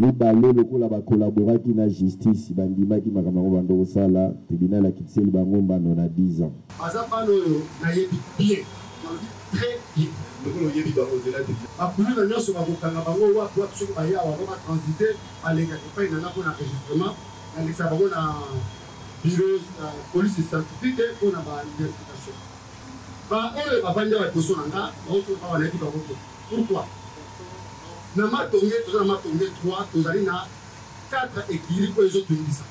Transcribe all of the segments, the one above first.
mibale lokola bakolaboraki na justice bandimaki makambo yango bando kosala tribunal akitiseli bango mbano na 10 ans. aza bana oyo nayebi bien très bien lokolo oyebi bakozela te bakulu na nyonso bakokanga bango wapi wapi soki bayawa bango batransite balekaka epai nanga mpona enregistrement nalekisa bango na bureau police scientifique mpona baidentification baoyo bavandi awa liboso na nga baotoka banayebi bango te pourquoi na matonge toza na matonge 3 tozali na 4 équilibre oyo ezotungisa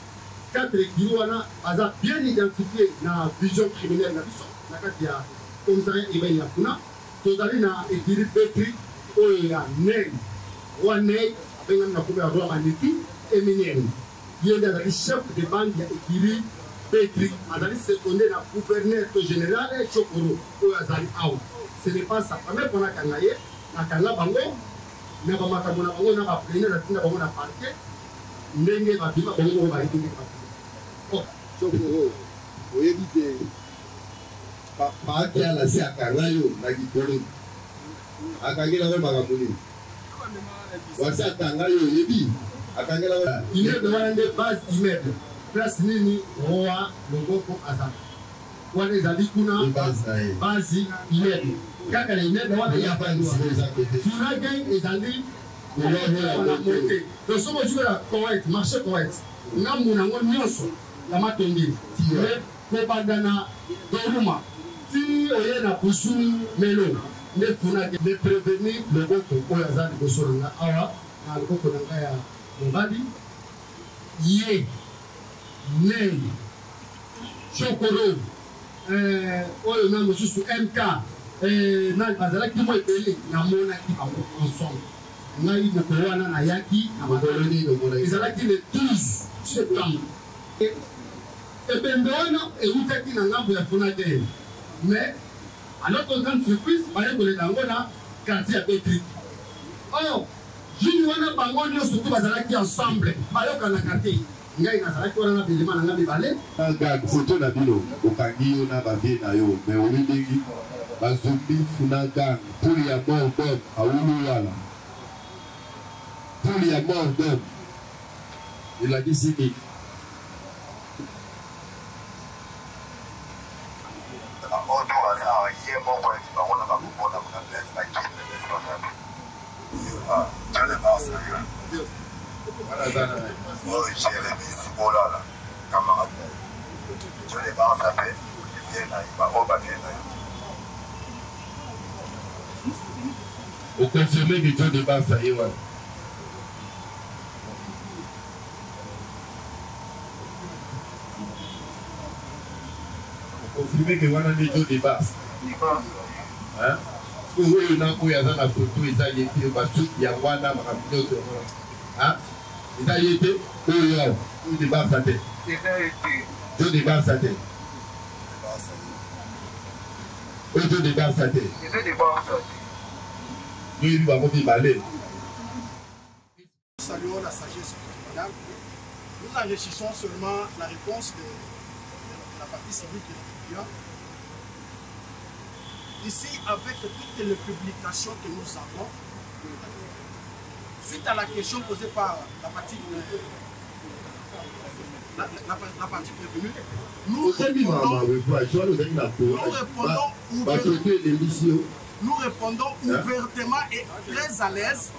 4 équilibre wana aza bien identifié na vision criminelle na biso na kati ya commissariat urbain ya kuna tozali na équilibre petri oyo ya nei roi nei abengami na kombo ya roi maneki eminene ye nde azali chef de bande ya équilibre petri azali seconde na gouverneur to général chokoro oyo azali awa ce n'est pas ça pame mpona kanga ye nakanga bango na bamakambo na bango na baplene natinda bango na parquet ndenge babima bango oyo bayebi ndenge babima chokoro oyebi te paaki ala si akanga yo na likolo akangela ngo makambo nini wasi akanga yo oyebi akangela ngo immeuble wana nde base immeuble place nini roi loboko azala wana ezali kuna base immeuble kaka na immeuble wana ya funake ezali na mote donc soki ozwikela correct marché correct ngambu nango nyonso ya matongeli kobanda na doruma ti oye na pusu melo nde funake de prévenir loboko oyo aza liboso na nga awa na loboko na ngai ya mobali ye nei chokoro oyo na mosusu mk nani bazalaki mo ebele namonaki bango ensemble ngai mokolo wana nayaki na makoloni ezalaki le 12 septembre ebembe wana eutaki na ngambo ya funake mais à notre grande surprise baye koleka yango na quartier ya petri oyo juni wana bango nyonso to bazalaki ensemble bayokanaka te ngai nazalaki wana na bilema na nga mibale foto na bino okangi yo na bavie na yo mais oyi ndenge bazombi funagang puli ya mort d'homme awulu wana puli ya mort d'homme elakisi nini au confirmé que Dieu de base, ça y est, ouais. Confirmé que voilà les Dieu de base. Hein? Pour eux, il y a une photo, ils ont été, il y a Wana, hein? Ils ont été, Dieu de base, ça t'est. Dieu de base, ça t'est. Dieu de base, ça t'est. Saluons la sagesse tribunal. Nous enrichissons seulement la réponse de la partie civile de l'étudiant. Ici, avec toutes les publications que nous avons, suite à la question posée par la partie prévenue, nous répondons ouvertement et très à l'aise.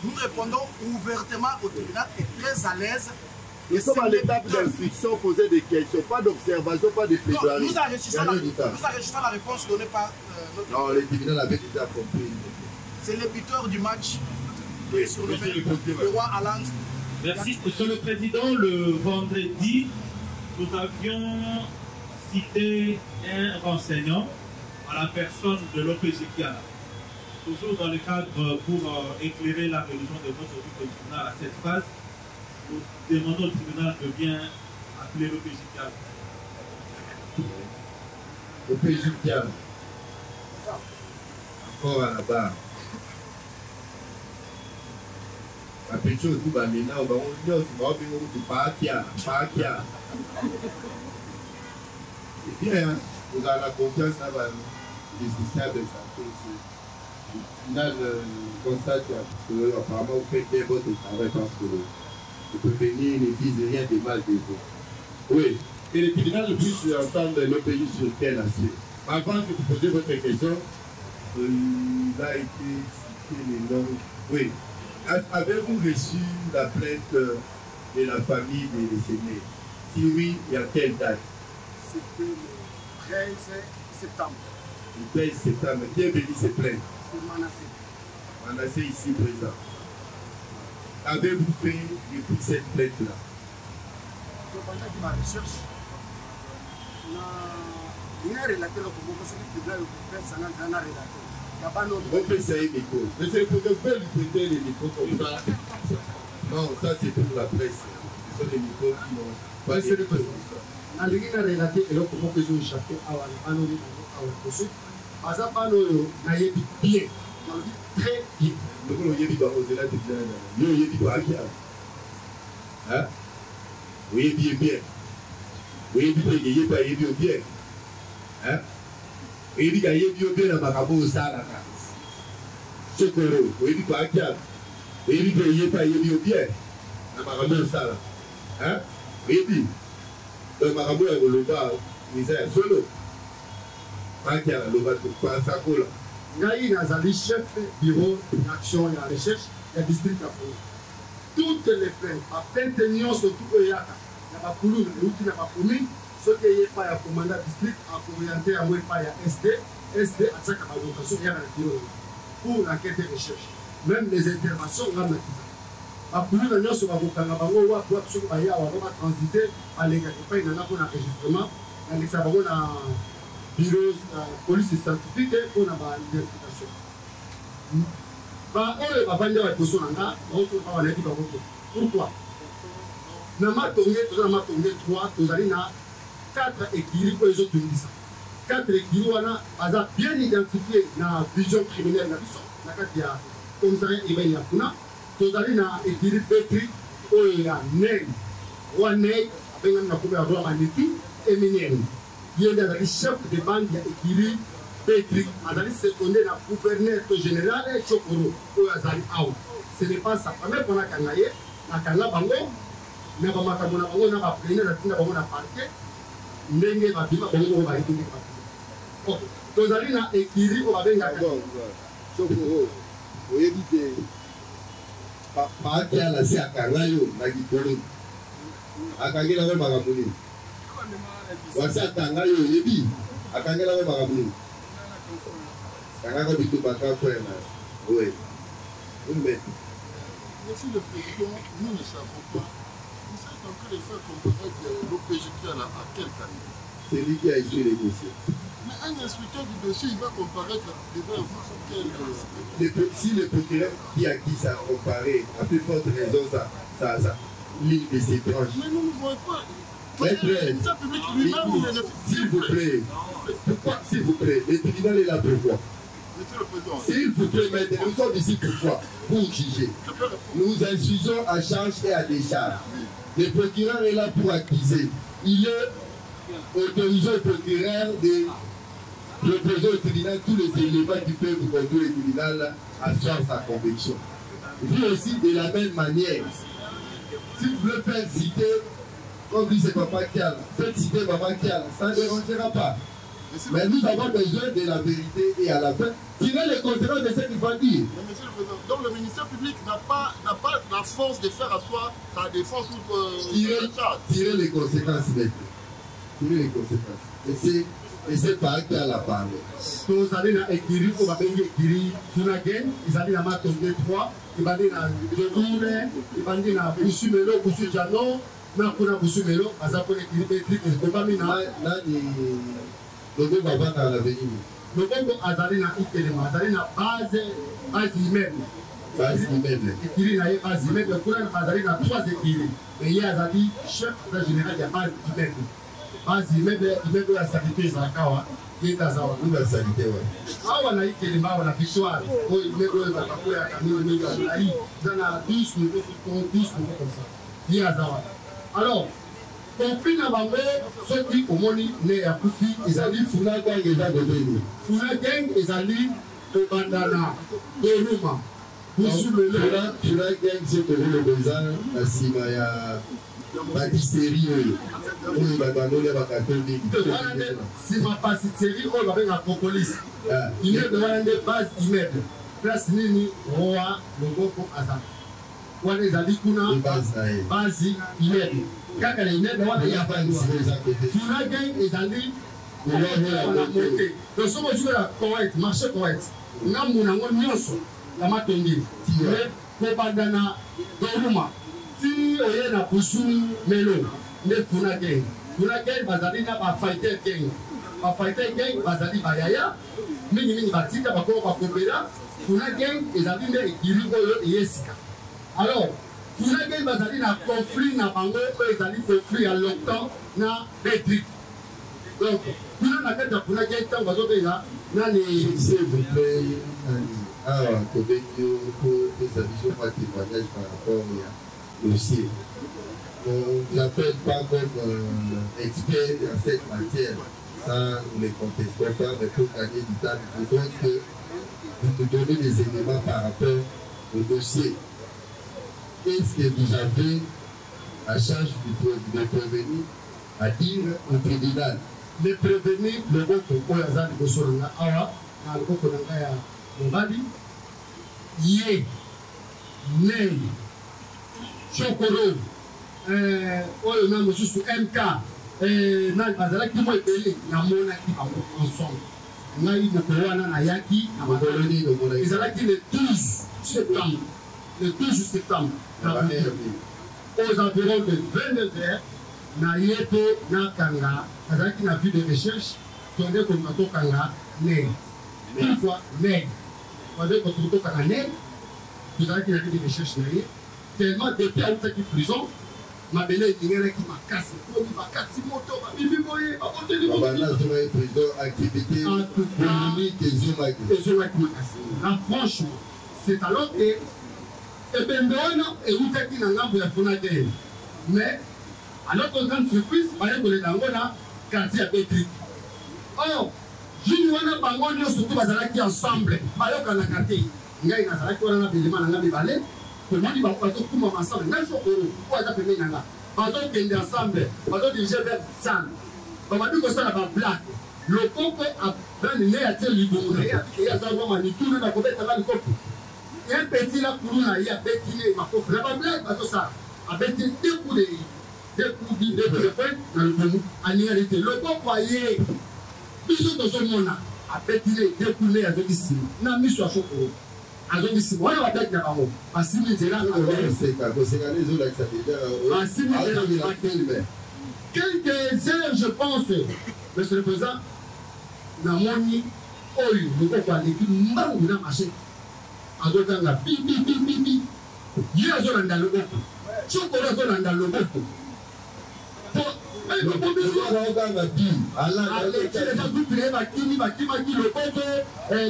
Nous répondons ouvertement au tribunal et très à l'aise. Nous sommes à l'étape d'instruction, poser des questions, pas d'observation, pas de plaidoirie. Nous enregistrons la réponse donnée par notre... Non, le tribunal avait déjà compris. C'est le buteur du match. Oui, sur le roi Alain. Merci, Monsieur le Président. Le vendredi, nous avions cité un renseignant à la personne de l'OPGK. Toujours dans le cadre pour éclairer la religion de notre tribunal à cette phase, nous demandons au tribunal de bien appeler l'OPGK. OPGK. Encore à la barre. La pétition tout va maintenant, on va dire que Pakia. C'est bien, vous avez la confiance dans les justiciables de santé. final, comme ça, apparemment, vous faites bien votre travail parce que vous pouvez venir, ne disent rien de mal des autres. Oui, et le tribunal puisse entendre le pays sur quel aspect. Avant de vous poser votre question, il a été cité les noms. Oui. Avez-vous reçu la plainte de la famille des décédés? Si oui, et à quelle date? C'était le 13 septembre. Le 13 septembre. Qui est venu se plaindre? C'est Manassé. Manassé ici présent. Avez-vous fait depuis cette plainte-là? Pendant ma recherche, il a relaté le problème parce que le tribunal a relaté. On peut essayer les micros. Mais c'est pour que faire lui prêter les micros comme ça. Non, ça c'est pour la presse. Ce sont les micros qui n'ont pas été pour ça. Nalingi na relaté eloko moko ezoéchappe awa na bano oyo awa koso aza bano oyo nayebi bien nalobi très bien lokolo oyebi bakozela te bien yo oyebi bakia oyebi ye bien oyebi mpe yeyeba ayebi yo bien oyebi kayebi yo bien na makambo osalaka sokoro oyebi bakia oyebi mpe yeyeba ayebi yo bien na makambo osala oyebi makambo ya koloba miza ya solo bakia naloba topasakola ngai nazali chef bureau d'action ya recherche ya district ya Folo. Toutes les plaintes baplainte nyonso tu oyo eyaka na bakulu euti na bacommune soki eye epai ya commandant district akooriente yango epai ya sd atiaka balocation eyaka na biro pour l'enquête et recherche. Même les interventions nga nakita bakulu na nyonso bakokanga bango wapi wapi soki baya wango batransite balengaka epai nanga mpona enregistrement nalekisa bango na bureau police scientifique mpona baidentification baoyo bavandi awa liboso na nga baotoka banayebi bango te. Pourquoi? na matonge toza na matonge 3 tozali na 4 équilibre oyo ezotungisa 4 équilibre wana baza bien identifié na vision criminelle na biso na kati ya commissariat urbain ya kuna. Tozali na équilibre petri oyo ya neg roi neg abengami na kombo ya roi maneki eminene ye nde azali chef de bande ya équilibre petri azali seconde na gouverneur to général chokoro oyo azali awa. Ce n'est pas ça pame mpona kanga ye nakanga bango na bamakambo na bango na baplaine natinda bango na parquet ndenge babima bango oyo bayebi ndenge babima. Tozali na équilibre oyo babengaka chokoro oyebi te bakia na se akanga yo na likolo akangela ngo makambo nini wasi akanga yo oyebi akangela ngo makambo nini kangaka bitu bakakwena oui. Monsieur le Président, nous ne savons pas. Vous êtes en train de faire comparaître l'OPGK à quelle année? C'est lui qui a écrit les dossiers. Mais un inspecteur du dossier, il va comparaître devant quel... Si le procureur qui a qui ça comparé, à plus forte raison, ça ligne de ses branches. Mais nous ne voyons pas. S'il vous plaît, pourquoi, s'il vous plaît, le tribunal est là pour quoi? Monsieur le Président. S'il vous plaît, maintenant, nous sommes ici pourquoi? Pour juger. Nous instruisons à charge et à décharge. Le procureur est là pour accuser. Il est autorisé au procureur de proposer au tribunal tous les éléments qui peuvent conduire le tribunal à faire sa conviction. Vous aussi, de la même manière, si vous voulez faire citer, comme dit c'est Papa Kial, faites citer Papa Kial, ça ne dérangera pas. Mais nous avons besoin de la vérité et à la fin, tirer les conséquences de ce qu'il va dire. Mais monsieur le Président, donc le ministère public n'a pas la force de faire asseoir sa défense ou tirer les conséquences maintenant. Tirer les conséquences. Et c'est pas qui a la parole. tozali na équilibre oyo babengi équilibre funagen ezali na matonge 3 ebandi na ledoure ebandi na busumelo busu jano na kuna busumelo baza mpona équilibre électrique ekombami na nani logo bavanda na venir lobongo azali na itelema azali na base immeuble équilibre na ye base immeuble kuna bazali na 3 équilibre mais ye azali chef de général ya base immeuble base immeuble ya sanité ezalaka wa yetazawa la sanité awa na itelema awa na victoire oyo immeuble oyo bakakoyaka mingi azali eza na 12 niveau comme ça ye azawa. Alors conflit na bango soki omoni ne ya kufi ezali Funa gang eza debeni. Funa gang ezali bandana Doruma Busumele tu l'as gagné ce que le besoin la cima ya pâtisserie oyo babano le bakatoli sima pâtisserie oyo babenga Propolis immeuble wana nde base immeuble place nini roa loboko azala wana ezali kuna base immeuble kaka na immeuble wana ya funa gang ezali wana monte donc soki ozwela correct marché correct ngambu nango nyonso ya matongeli kobanda na Doruma ti oye na busu melo nde funa gang bazali na bafighter gang bazali bayaya mingi batika bakoko bakopela funa gang ezali nde ekili oyo eyesika alors funa gang bazali na conflit na bango oyo ezali conflit ya longtemps na Bétric donc kuna na kati ya funa gang ntango bazobenga nani s'il vous plaît awa tobengi yo po pesa biso mwa témoignage par rapport ya dossier. On ne l'appelle pas comme expert dans cette matière, ça nous ne les contestons pas, mais pour gagner du temps, il faut que vous nous donnez des éléments par rapport au dossier. Qu'est-ce que vous avez à charge de prévenir à dire au tribunal? Le prévenir, le vote pour les années de Solana, Awa, dans le vote de Naya Mobali, Yé, Ney, Chokoro, oyo na mosusu MK na bazalaki mo ebele na monaki bango ensemble ngai mokolo wana nayaki na makoloni ezalaki le 12 septembre aux environs de 22h na ye mpe nakanga azalaki na vue de recherche tonde kolima tokanga neg toutefois neg tonde tokanga neg tozalaki na vue de recherche na ye tellement depuis autaki prison mabele elingelaki makasi omi bakati moto babibi boye baboteli prison activité économique ezongaki makasi na franchement c'est alors que ebembe wana eutaki na ngambo ya fonadele mais à notre grande surprise bayekolela yango na quartier ya Bétric or juni wana bango nyonso to bazalaki ensemble bayokanaka te ngai nazalaki wana na belema na nga mibale tomoni bango bazokuma ensemble ngai sokoro po aza pembeni na nga bazokende ensemble bazodirige vers san babandi kosala bablake lokoko abani ne atie libongo na ye abike ye aza roma mituna na kobetanga likopo un petit la kuru na ye abetine makofi na bablake bazosala abetine deux coups de poing na libongo alingani te lokoko aye biso tozomona abetine deux coups ne azoki nsima na miso ya sokoro azongisima wana bataki na bango basimi nzela quelques heures je pense monsieur le président namoni oyo lokoko aleki mbangu na machete azotanga pipipipipi ye azolanda loboko sokolo azolanda loboko bakimaki loboko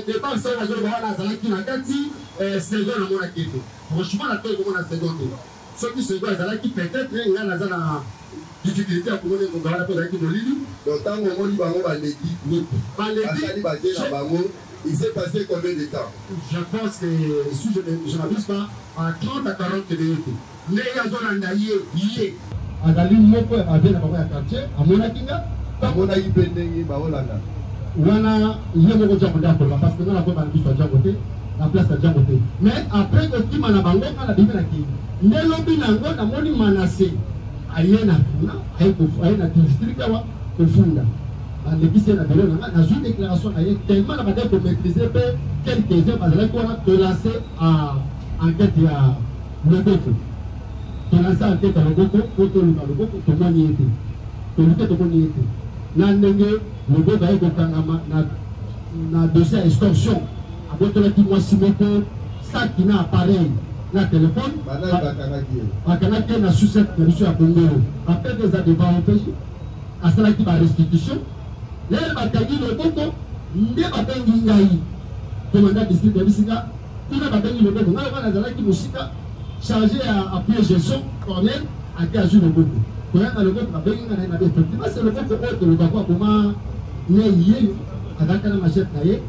depanse oyo azoloba wana azalaki na kati segon namonaki ete franchement natoyi komona segon te soki segon azalaki peut-être ngai naza na difficulté ya komona ngonga wana mpo azalaki molili donc ntango omoni bango baleki basali batie na bango il s'est passé combien de temps? Je pense que si je n'abuse pas à 30 à 40 minutes ndenge azolanda ye azali moko avie na bango ya quartier amonaki nga amonaki mpe ndenge baolanda wana ye moko jango nde akoloba parce que nga nakoyeba na biso ya jango te na place ya jango te mais après kokima na bango nga na bimelaki nde lobi nango namoni manase aye na funa aye na district awa kofunda balekisi na belo nanga nazwi déclaration na ye tellement na badai komaîtriser mpe quelques heures bazalaki wana tolance enquête ya loboko tolance enquête ya loboko po toluka loboko tomoni ete toluke tomoni ete na ndenge loboko aye kokangama na dossier ya extorsion abotolaki mwasi moko saki na appareil na téléphone bakangaki ye na sucette na biso ya kongolo après des a devant opg asalaki barestitution lelo bakangi loboko nde babengi ngai komanda district ya bisika kuna babengi loboko ngai wana azalaki mosika chargé ya appui gestion cornel ake azwi loboko koyanga loboko babengi ngai na effectivement c'est loboko oyo tolobako akoma ne yeyo azalaka na machete na ye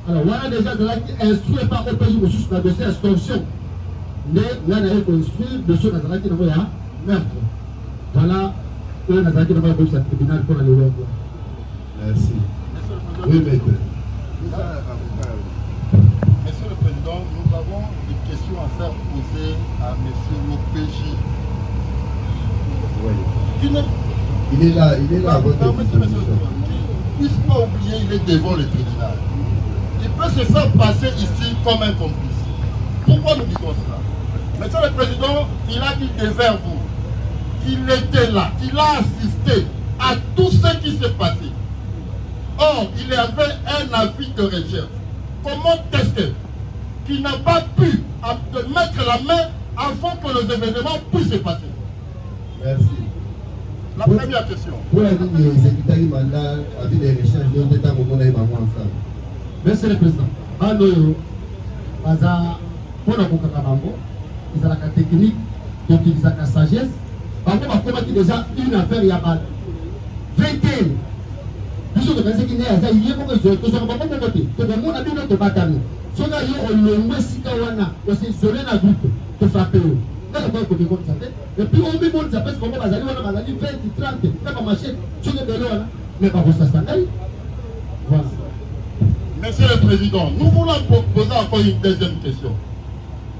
Alors, voilà déjà de là qui instruit par OPJ sur le dossier extorsion. Mais là, on a construit le dossier Nazaraki dans le meurtre. Voilà, le Nazaraki dans le tribunal pour aller voir. Merci. Oui, maître. Monsieur le Président, nous avons des questions à faire poser à Monsieur l'OPJ. Oui. Il est là, à votre disposition. Il ne faut pas oublier, il est devant le tribunal. Il peut se faire passer ici comme un complice. Pourquoi nous disons cela? Monsieur le Président, il a dit devant vous qu'il était là, qu'il a assisté à tout ce qui s'est passé. Or, il y avait un avis de recherche. Comment tester qu'il n'a pas pu mettre la main avant que les événements puissent se passer? Merci. La première question. Pour la ligne exécuter le mandat, avis de recherche, nous avons ensemble. Monsieur le Président, alors, pour la Bango, ils ont la technique d'utiliser la sagesse. Bango va commettre déjà une affaire, il y a pas 21. Nous sommes dans ce qui est à il y a beaucoup de choses. Nous sommes pas côté. Tout le monde a dit notre bataille. Si on a eu le moins si kawana, on s'est isolé dans le groupe de frapper. Dans le côté comme ça. Et puis on met bon ça parce qu'on va aller on va aller 20, 30, pas comme machine. Tu es de là, mais pas pour ça ça. Voilà. Monsieur le Président, nous voulons poser encore une deuxième question.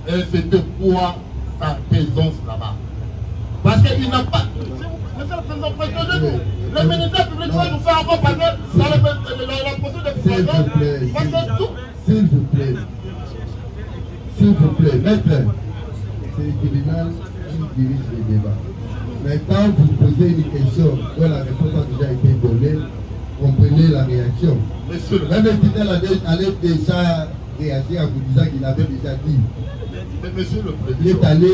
Et c'est de quoi sa présence là-bas? Parce qu'il n'a pas... Monsieur le Président, protégez-nous. Le ministère public va nous faire encore passer dans la procédure de prison. S'il vous plaît. S'il vous plaît, maître. C'est le tribunal qui dirige le débat. Mais quand vous posez une question dont la réponse a déjà été donnée, comprenez la réaction. Même le tribunal allait déjà réagir en vous disant qu'il avait déjà dit. Mais monsieur le Président, il est allé,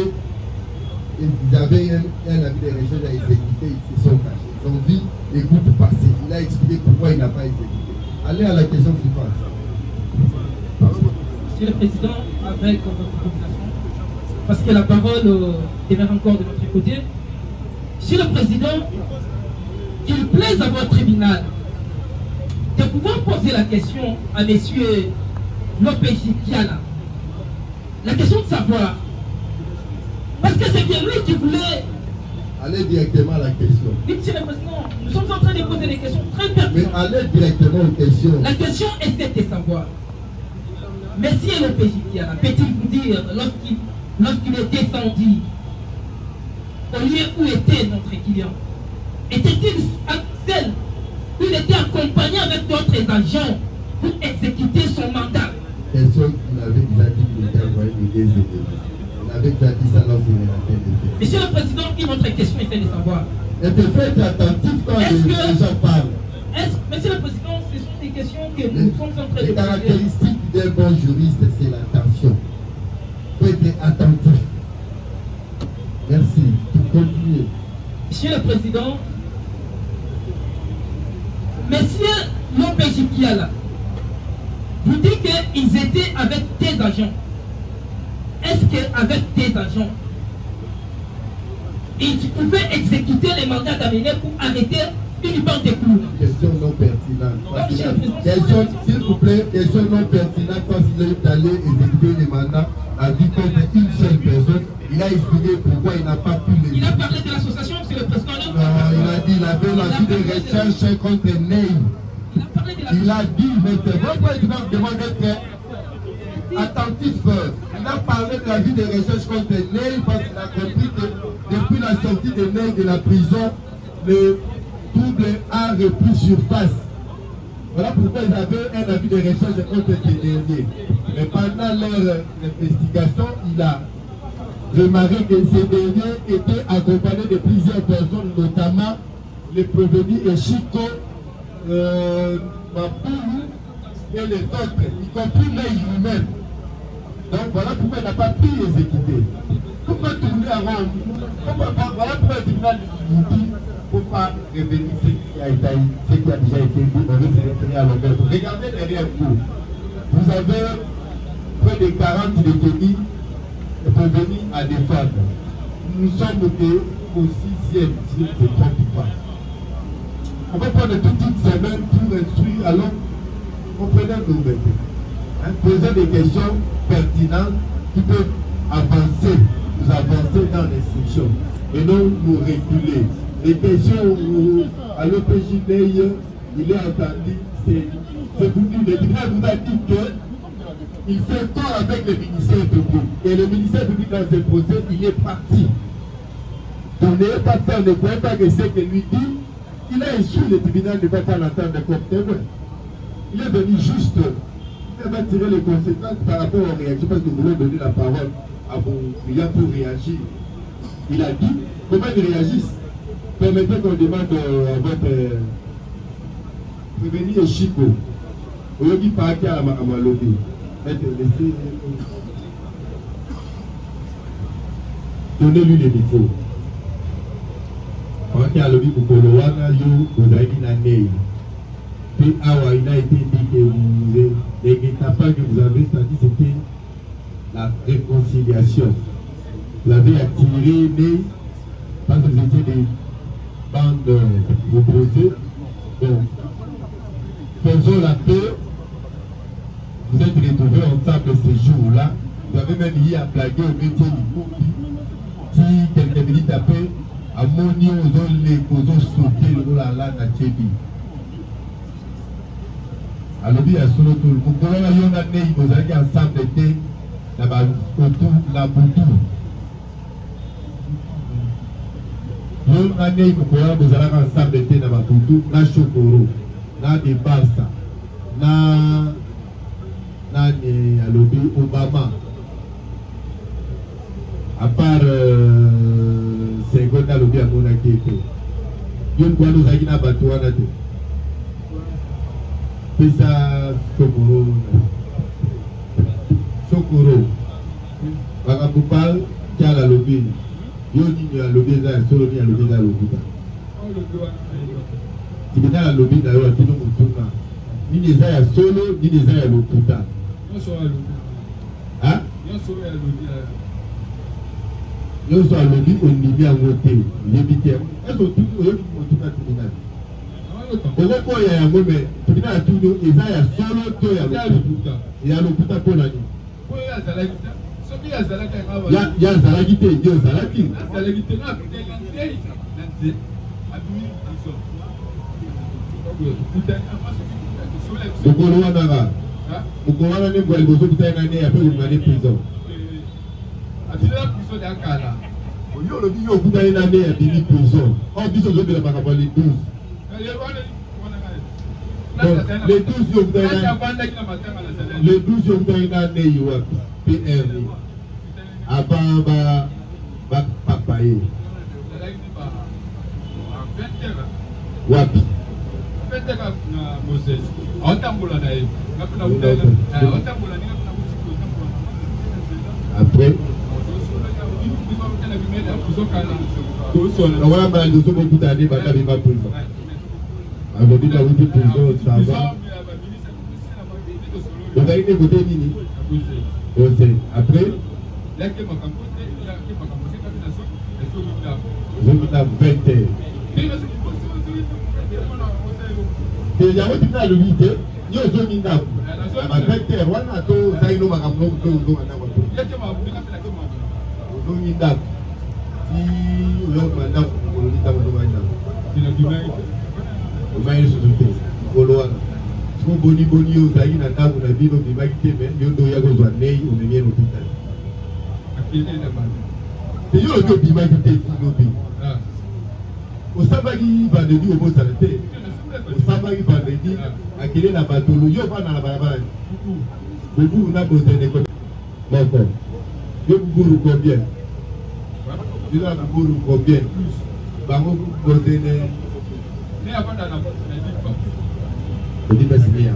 ils avaient un avis de recherche à exécuter, ils se sont cachés. Ils ont dit, écoute, passer. Il a expliqué pourquoi il n'a pas exécuté. Allez à la question suivante. Monsieur le Président, avec votre population, parce que la parole demeure encore de notre côté. Monsieur le Président, qu'il plaise à votre tribunal de pouvoir poser la question à Monsieur l'OPJ Kiala. La question de savoir, parce que c'est bien lui qui voulait... Allez directement à la question. Oui, Monsieur le Président, nous sommes en train de poser des questions très pertinentes. Mais allez directement aux questions. La question est de savoir, Monsieur l'OPJ Kiala, peut-il vous dire, lorsqu'il est descendu au lieu où était notre client, était-il seul ou il était accompagné avec d'autres agents pour exécuter son mandat? Question qu'il avait déjà dit qu'il était envoyé des éléments. Il avait déjà dit ça lorsqu'il est en train de... Monsieur le Président, une autre question est de savoir. Et de fait attentif quand les gens parlent. Monsieur le Président, ce sont des questions que nous sommes en train de poser. Les caractéristiques d'un bon juriste, c'est l'attention. Il faut être attentif. Merci. Pour continuer. Monsieur le Président, Monsieur l'OPJ Kiala, vous dites qu'ils étaient avec des agents. Est-ce qu'avec des agents, ils pouvaient exécuter les mandats d'amener pour arrêter une bande de clous? Question non pertinente. Question, s'il vous plaît, question non pertinente parce qu'il est allé exécuter les mandats à vie contre une seule personne. Il a expliqué pourquoi il n'a pas pu les... Il a parlé de l'association, Monsieur le Président. Non, il a dit qu'il avait la vie de recherche contre Ney. Il a dit, mais c'est votre président demande d'être attentif. Il a parlé de la vie de recherche contre Ney parce qu'il a compris que depuis la sortie de Ney de la prison, le trouble a repris surface. Voilà pourquoi ils avaient un avis de recherche contre ces derniers. Mais pendant leur investigation, il a remarqué que ces derniers étaient accompagnés de plusieurs personnes, notamment les prévenus et Chico, Mapoulou et les autres, y compris lui-même. Donc voilà pourquoi il n'a pas pu exécuter. Pourquoi tourner à Rome? Voilà pourquoi le tribunal nous dit qu'il ne faut pas revenir ce qui a déjà été dit, on veut se retenir à longueur. Regardez derrière vous. Vous avez près de 40 détenus prévenus à défendre. Nous sommes au 6e, si je ne me trompe pas. On va prendre toute une semaine pour instruire, alors comprenez-nous maintenant. poser des questions pertinentes qui peuvent avancer, nous avancer dans l'instruction et non nous reculer. Les questions à l'OPJ, il est entendu, c'est pour dire, le tribunal vous a dit qu'il fait corps avec le ministère public. Et le ministère public dans ce procès, il est parti. Donc n'ayez pas peur, ne croyez pas que c'est que lui dit, il a échoué le tribunal ne va pas l'entendre comme témoin. Il est venu juste, il va tirer les conséquences par rapport aux réactions, parce que nous voulons donner la parole à vos clients pour réagir. Il a dit, comment ils réagissent? Permettez qu'on demande à votre prévenu Chico. Vous qui parlez à ma lobby. Donnez-lui le micro. Quand il a lobby pour Kolowana, vous avez dit la neige. Puis, il a été dit que les étapes que vous avez senti, c'était la réconciliation. Vous avez attiré les, parce que vous étiez des bandes opposées. Donc, faisons la paix. Vous êtes retrouvés ensemble ces jours-là. Vous avez même eu à blaguer au métier du groupe. Si quelques minutes après, à Moni, on a les causons sauter le la Tchébi. Alors, il y a solo tout le monde. Vous avez ensemble été autour de la boutou. Vous avez ensemble été dans la boutou, dans le Chokoro, dans des Barça, dans lobby Obama. À part seconde lobby à Monaki. Yon quoi nous a dit na Batouana. Pisa Chokoro. Chokoro. Bagabupal, qui a la lobby. Yoni a lobby za solo ni a lobby za lobby. Tu viens à la lobby d'ailleurs à tout le monde. Ni les a solo, ni les a lobby. Hein? Nous sommes à lobby au niveau à voter. Est-ce que tout le monde a tribunal? On va pas y aller, mais tribunal a tout le monde. Il y a solo, il y a l'hôpital pour l'année. Il y a Zalagité, il y a Zalaki. Donc on va dans vous allez vous allez vous après vous allez prison. Vous allez l'année à prison. On dit aux autres de la parole les 12. Les 12 vous allez les 12 vous allez l'année PR avant papaye. Wapi. Après, on va parler de beaucoup d'années, mais il va prison. Aujourd'hui, la route de prison, ça va. Vous avez été voté, Nini? Après, vous avez 20 heures. Il y a un tribunal de l'unité, il y a un tribunal de Osabaki vendredi, à quelle est la bateau? Yo va dans la barabara. Beaucoup n'a pas de côté. D'accord. Yo beaucoup combien? Yo là beaucoup combien? Bango posé né. Mais avant dans la on dit pas si bien.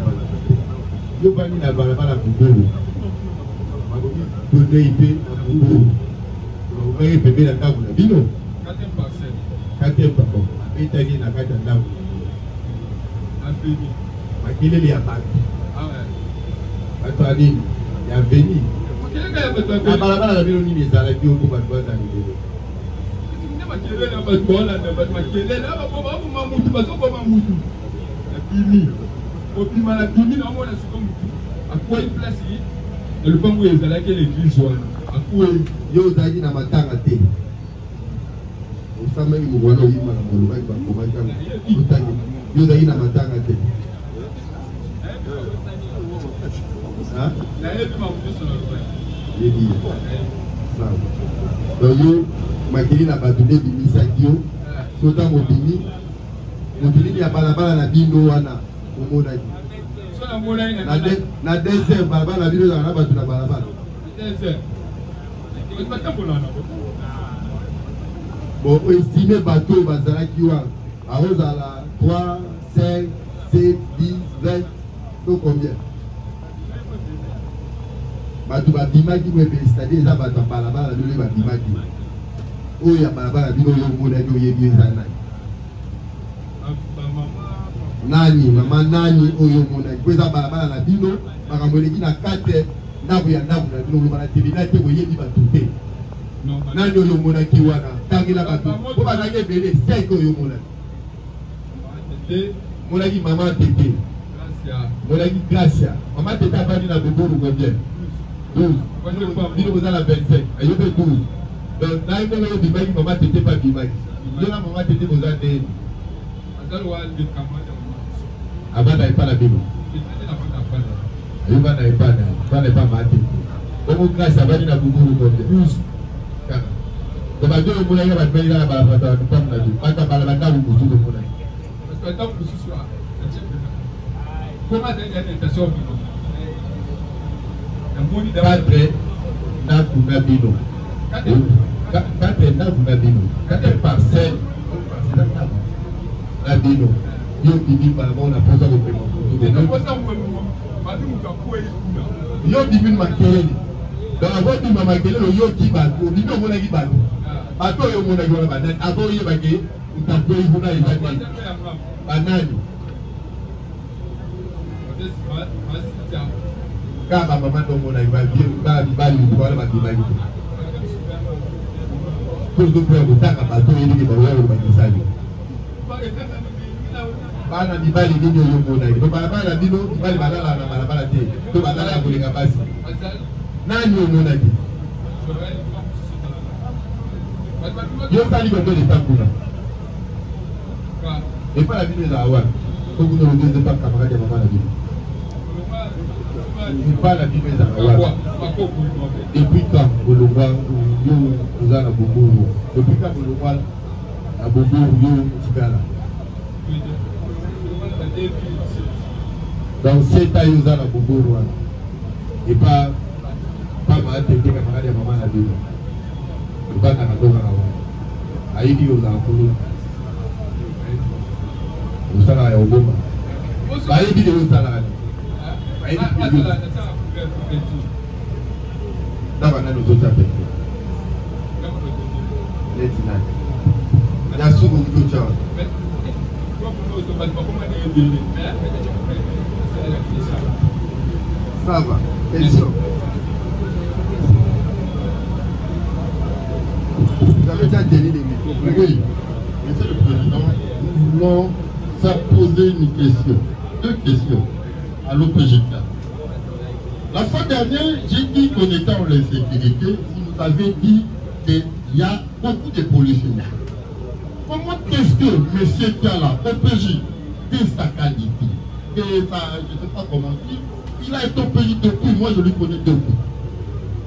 Yo va dans la barabara beaucoup. Bango donner IP beaucoup. On va y payer la table na bino. 4e parcelle. Et t'as dit na 4e table. Makile li attaque. Ah ouais. Batouani, il y a venu. La barabara la ville ni ezala ki oko batouani na libelo. Ni makile na batouana na makile na ba ba mutu ba so ba mutu. Na bimi. Opima na bimi na mona siko mutu. À quoi il place ici? Le point où il est là, l'église soit. À quoi il y a un matin à thé. Au sein même, il y a un matin à thé. Donc, makili na batune bimisa kio sota mobini mobini ya balabala na bino wana omona na désert balabala na bino na batu na balabala bon estimé bateau bazalaki wana aozala 3 5 7 10 20 to combien bato babimaki boye c'est-à-dire eza bato ya balabala na bino babimaki oyo ya balabala bino oyo omonaki oyebi eza nani mama nani oyo omonaki po eza balabala na bino makambo eleki na 4 ndako ya ndako na bino oloba na tribunal te boyebi bato te nani oyo omonaki wana tangela bato po bazalaki ebele 5 oyo omonaki monaki mama tete monaki gracia mama tete abandi na boboru combien 12 bino kozala 25 ayobe 12 donc na ndenge oyo bimaki mama tete pa bimaki yona mama tete koza ndeni abanda epa na bino ayobanda epa maa tete bongo grâce abandi na buburu combien 12 kaka donc bato oyo omonaki bato na balabala batambu na bino bato balabala ntango motu omonaki parce que ntango mosusu comment c'est une intention bino cadre nakuna bino cadre nakuna bino cadre parcelle na bino yo bibi balabala na posa kopema yo bibi makelele donc akodima makelele oyoki bato obibi omonaki bato bato oyo omonaki wana banani abo oyebake ntakwei kuna eza nini banani kaka mama ndomona bali wana babimaki tozopoya kotaka bato oyeliki baoyo bakisaki bana mibali nini oyo omonaki to balabala na bino mibali balala na balabala te to balala ya kolenga basi nani omonaki yo sali koto leta kuna epa na bino ezala wana tokuna lodeze pa kamarade ya mama na bino pas la vie mais depuis quand Bologwa yo oza na Boboro depuis quand Bologwa na Boboro yo tikala donc c'est ta yo oza na Boboro wana et pas ma tete camarade ya mama na bino ebaka na donga na wana ayibi yo za kulu osala ya oboma bayibi yo osala d'abord nous autres appels les dîners il y a souvent beaucoup de choses ça va question vous avez déjà donné des micros oui monsieur le président nous voulons faire poser une question 2 questions à l'OPGK. La fois dernière, j'ai dit qu'on était en insécurité. Vous nous avez dit qu'il y a beaucoup de pollution. Comment est-ce que M. Kiala, OPJ, de sa qualité, de sa, je ne sais pas comment dire, il a été OPJ depuis, moi je lui connais depuis.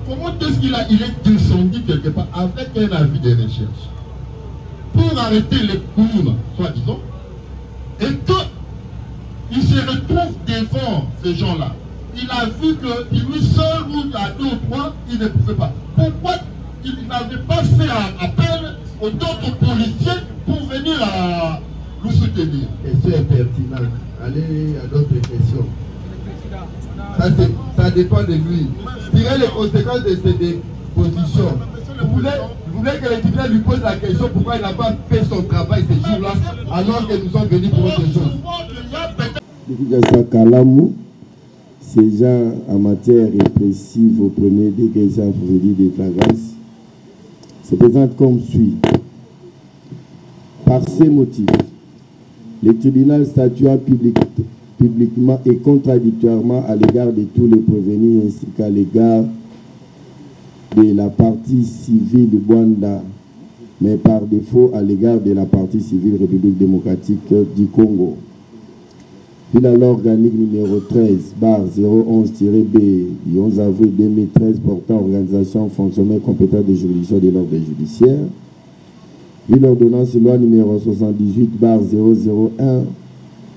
Comment est-ce qu'il est descendu quelque part avec un avis de recherche pour arrêter les crimes, soi-disant, et que il se retrouve devant ces gens-là. Il a vu que lui seul ou à 2 ou 3, il ne pouvait pas. Pourquoi il n'avait pas fait appel aux autres policiers pour venir nous soutenir? Question est pertinente. Allez à d'autres questions. Ça dépend de lui. Tirer les conséquences de ses positions. Vous voulez que l'étudiant lui pose la question pourquoi il n'a pas fait son travail ces jours-là alors que nous sommes venus pour autre chose. Ces gens en matière répressive au premier degré sans délit de flagrance se présentent comme suit. Par ces motifs, le tribunal statua publiquement et contradictoirement à l'égard de tous les prévenus ainsi qu'à l'égard de la partie civile Rwanda, mais par défaut à l'égard de la partie civile République démocratique du Congo. Puis la loi organique numéro 13/011-B du 11 avril 2013 portant organisation, fonctionnement et compétence des juridictions de l'ordre judiciaire. Puis l'ordonnance loi numéro 78/001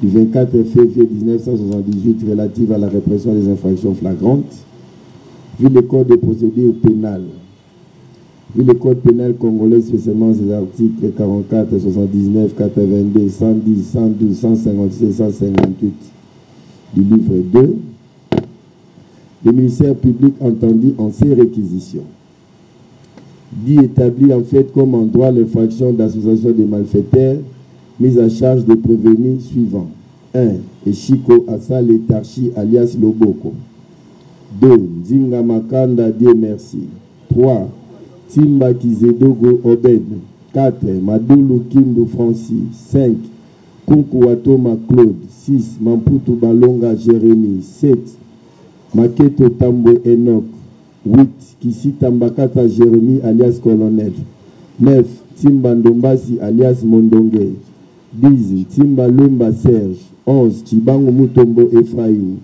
du 24 février 1978 relative à la répression des infractions flagrantes. Vu le code de procédure pénale, vu le code pénal congolais, spécialement ses articles 44, 79, 82, 110, 112, 156 et 158 du livre 2, le ministère public entendu en ces réquisitions dit établir en fait comme en droit l'infraction d'association des malfaiteurs mise à charge des prévenus suivants. 1. Eshiko Asale Tarchi alias Loboko. 2. Nzinga Makanda Dieu merci. 3. Timba Kizedogo Obed. 4. Madoulou Kindu Francis. 5. Kunku Watoma Claude. 6. Mamputu Balonga Jérémy. 7. Maketo Tambwe Enoch. 8. Kisita Mbakata Jérémy alias Colonel. 9. Timba Ndombasi alias Mondonge. 10. Timba Lumba Serge. 11. Chibango Mutombo Ephraim.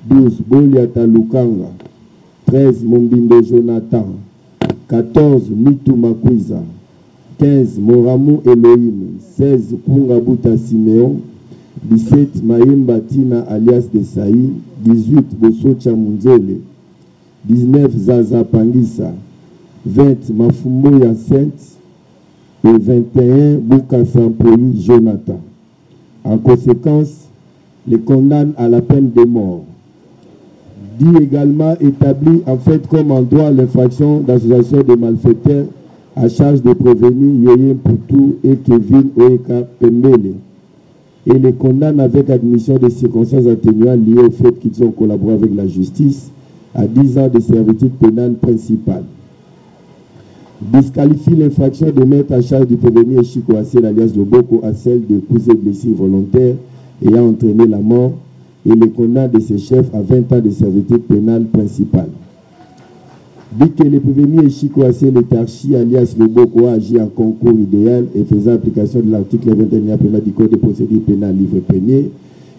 12. Boliata Lukanga. 13. Mombindo Jonathan. 14. Mitu Makwiza. 15. Moramu Elohim. 16. Pungabuta Simeon. 17. Maimba Tina alias Desaï. 18. Bosocha Munzele. 19. Zaza Pangisa. 20. Mafumbo ya Sainte. Et 21. Bouka Sampoyi Jonathan. En conséquence, les condamne à la peine de mort. Dit également établi en fait comme en droit l'infraction d'association de malfaiteurs à charge de prévenus Yeye Poutou et Kevin Oeka Pembele. Et les condamne avec admission de circonstances atténuantes liées au fait qu'ils ont collaboré avec la justice à 10 ans de servitude pénale principale. Disqualifie l'infraction de mettre à charge du prévenu Eshiko Asel alias Loboko à celle de causer blessure volontaire ayant entraîné la mort et les condamne de ses chefs à 20 ans de servitude pénale principale. Dit que le prévenu Eshiko Asel Tarchi alias Loboko a agi en concours idéal et faisant application de l'article 21 du Code de procédure pénale livre 1er,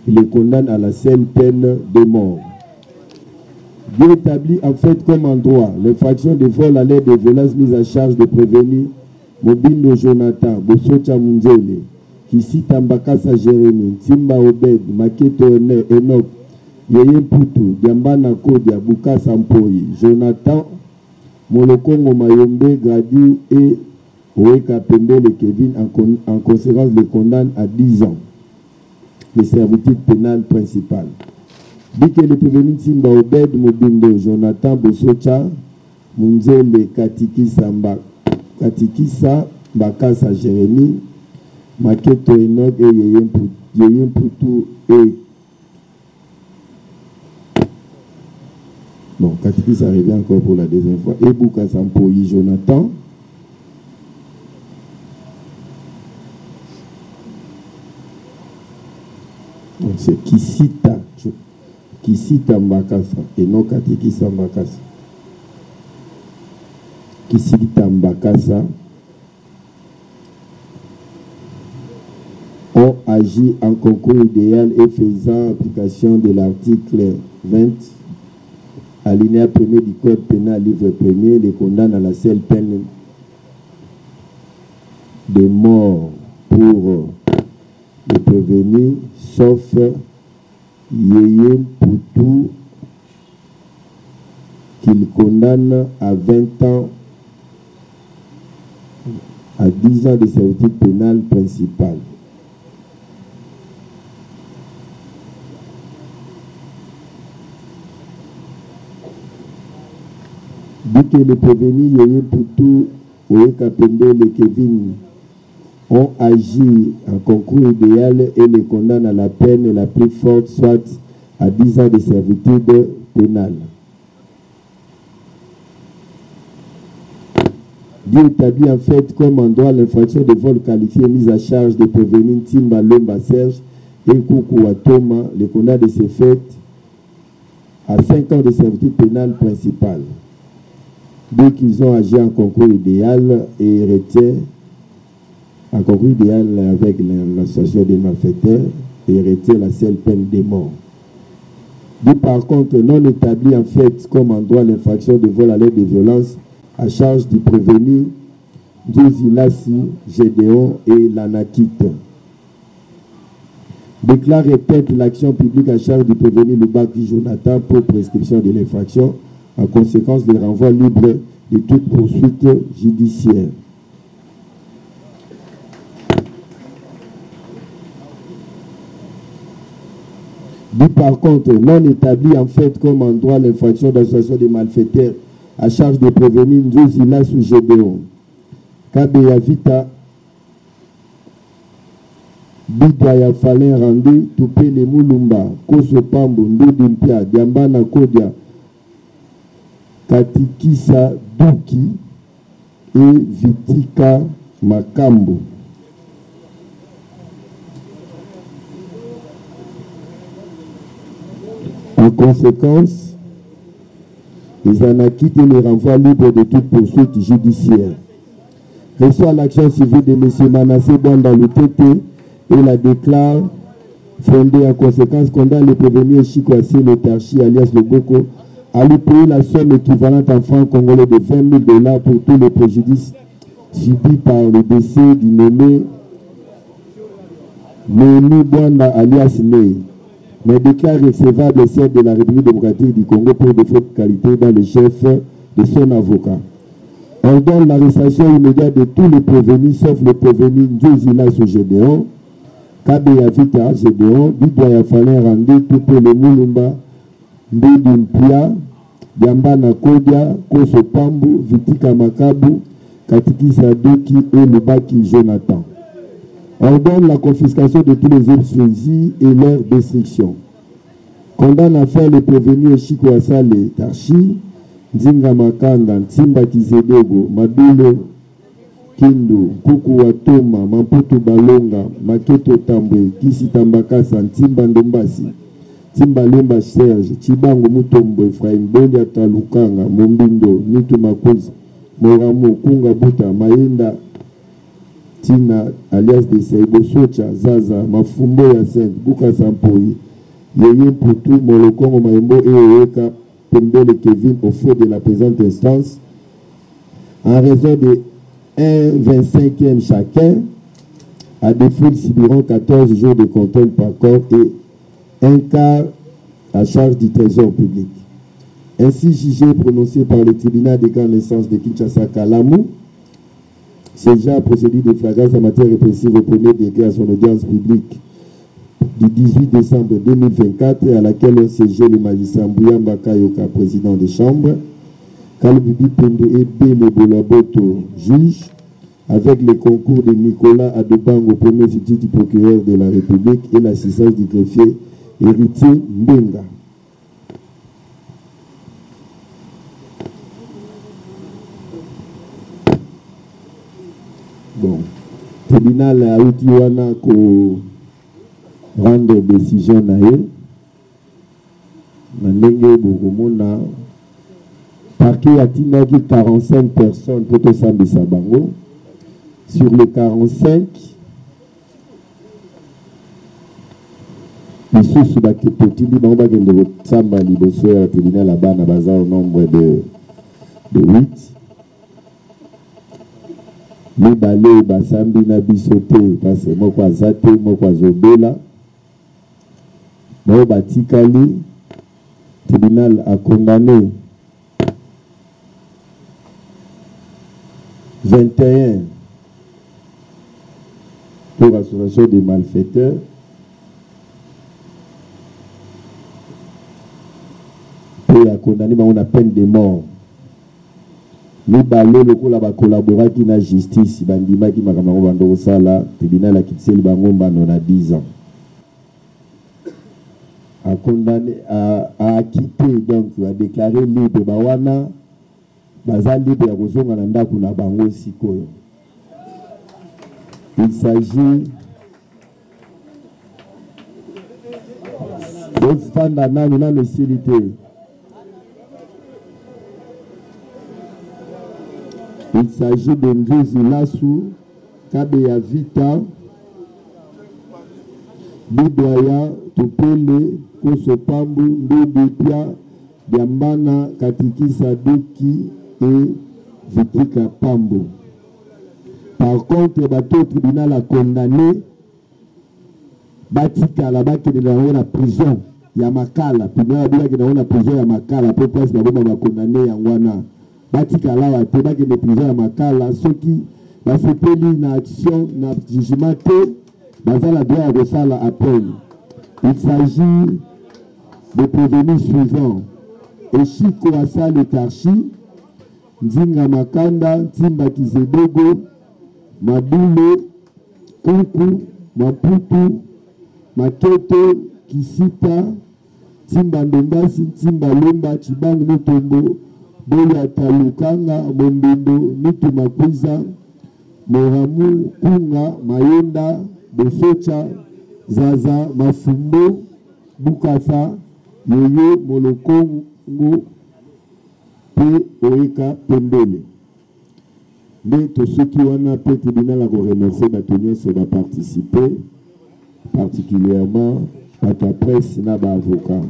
il les condamne à la seule peine de mort. Dieu établit en fait comme en droit l'infraction de vol à l'aide de violences mises à charge de prévenus Mobindo Jonathan, Bosocha Munzele, Kisita Mbakasa Jérémy, Timba Obed, Maketo Enoch, Yeye Poutou, Diambana Kodia, Buka Sampoyi, Jonathan, Molokongo Mayombe, Gradi et Oeka Pembele Kevin en conséquence les condamne à 10 ans de servitude pénale principale. Dit que le prévenu Timba Obed, Mobindo, Jonathan, Bosocha, Munzele, Katikisa Mbakasa Jérémy, Maketo Enoch et Yeye Poutou et... Bon, Katikisa revient encore pour la deuxième fois. Et Buka Sampoyi, Jonathan. Donc c'est Kisita Mbakasa et non Katikisa Mbakasa. Kisita Mbakasa ont agi en concours idéal et faisant application de l'article 20 alinéa 1er du Code pénal livre 1er, les condamne à la seule peine de mort pour les prévenus, sauf Yeye Poutou, qu'il condamne à 20 ans, à 10 ans de servitude pénale principale. Dit que les prévenus Yeye Poutou, Oeka Pembele et Kevin ont agi en concours idéal et les condamnent à la peine la plus forte, soit à 10 ans de servitude pénale. Dieu établit en fait comme en droit l'infraction de vol qualifié mise à charge de prévenir Timba Lomba Serge, et Koukou Watoma, le condamné de ces faits à 5 ans de servitude pénale principale. Dès qu'ils ont agi en concours idéal et hérité, en concours idéal avec l'association des malfaiteurs, et hérité la seule peine de mort. Dès par contre, non établi en fait comme en droit l'infraction de vol à l'aide de violence à charge du prévenu Ndouzi Lassi, Gédéon et l'Anakite. Déclare répète l'action publique à charge du prévenu Lubaki Jonathan pour prescription de l'infraction, en conséquence des renvois libres de toute poursuite judiciaire. Dit par contre, non établi en fait comme en droit l'infraction d'association des malfaiteurs à charge de prévenir Ndouzi Lassi Gédéon. Kabeya Vita Bidaya Falen Randi, Tupele Mulumba, Koso Pambo, Ndodimpia, Diambana Kodia, Katikisa Duki et Vitika Makambo. En conséquence, les anakites et les renvois libres de toute poursuite judiciaire. Reçoit l'action civile de M. Manassé Banda Lutete et la déclare fondée en conséquence condamne le prévenu Chikwasi Letarchi alias Loboko à lui payer la somme équivalente en francs congolais de 20 000 $ pour tous les préjudices subis par le décès du nommé Némi Bwanda alias Ney, mais déclare recevable celle de la République démocratique du Congo pour défaut de qualité dans le chef de son avocat. Ordonne l'arrestation immédiate de tous les prévenus, sauf le prévenu Ndouzi Lassi Gédéon, Kabeya Vita Gédéon, Bidaya Falen Randi, Tupele Mulumba, Ndodimpia, Diambana Kodia, Koso Pambo, Vitika Makabu, Katikisa Doki et Lubaki Jonathan. Ordonne la confiscation de tous les obstructions et leur destruction. Condamne à faire les prévenus Chikwasa Letarchi, Nzinga Makanda, Ntimba Kizedego, Madulo Kindu, Kuku Watoma, Mamputu Balonga, Maketo Tambwe, Kisi Tambakasa, Ntimba Ndombasi, Timba Lemba Serge, Chibango Mutombo, Efraim Bondi Atalukanga, Mombindo, Nitu Makozi, Moramo, Kunga Buta, Maenda, Tina, alias de Seibo Socha, Zaza, Mafumbo Yasen, Buka Sampoi, Yeye Poutou, Molokongo Maembo et Oeka, Pembele Kevin au fond de la présente instance, en raison de 1,25e chacun, à défaut ils subiront 14 jours de contrainte par corps et un quart à charge du trésor public. Ainsi jugé prononcé par le tribunal de grande instance de Kinshasa Kalamou, c'est déjà procédure de flagrance en matière répressive au premier degré à son audience publique du 18 décembre 2024 à laquelle ont siégé le magistrat Mbouyamba Kayoka, président des chambres, Kalubibi Pendo et Bele Bolaboto, juge, avec le concours de Nicolas Adobango, premier substitut du procureur de la République et l'assistance du greffier héritier Mbenga. Bon, tribunal a utiwana ko rendre décision nae na ndenge bokomona parquet atindaki 45 personnes pour tosambisa bango. Sur les 45 lisusu baketotindi bango bakende kosamba liboso ya tribunal ya bana baza au nombre de 8. Mibale basambi na biso te parce moko aza te moko azobela bao batikali. Tribunal a condamné 21 pour association des malfaiteurs, et a condamné on a peine de mort. Nous balons le coup là collaborer qui na justice bandima qui makamako bando sala tribunal a quitté le bango bando na 10 ans. A condamné à acquitté donc a déclaré libre bawana baza libre ya kozonga na ndako na bango sikoyo. Il s'agit bofanda nanu nanu esili te. Il s'agit de Nzuzi Lasu, Kabeya Vita, Bidoya, Tupele, Kosopambu, Ndudipia, Diambana, Katikisa Doki et Vitika Pambo. Par contre, le bateau tribunal a condamné Batika là-bas qui est dans la prison. Yamakala, tribunal a dit dans la prison Yamakala, pour place la bombe va condamner Yangwana. Batika là, il y a des prisons Yamakala, ceux qui va se payer une action, un jugement, dans la droit de ça à peine. Il s'agit de prévenus suivants. Eshiko Asale Tarchi, Nzinga Makanda, Timba Kizedogo, Mabule, Kunku, Maputu, Maketo, Kisita, Timba Ndombasi, Timba Lomba, Chibang Mutombo, Boya Talukanga, Mondendo, Nitu Makwiza, Moramu, Kunga, Mayenda, Besocha, Zaza, Mafumbo, Bukasa, Yoyo, Molokongo, P. Oeka, Pembele. Mais tous ceux qui ont appelé le tribunal à remercier Batonier, ça va participer, particulièrement à ta presse, n'a pas avocat.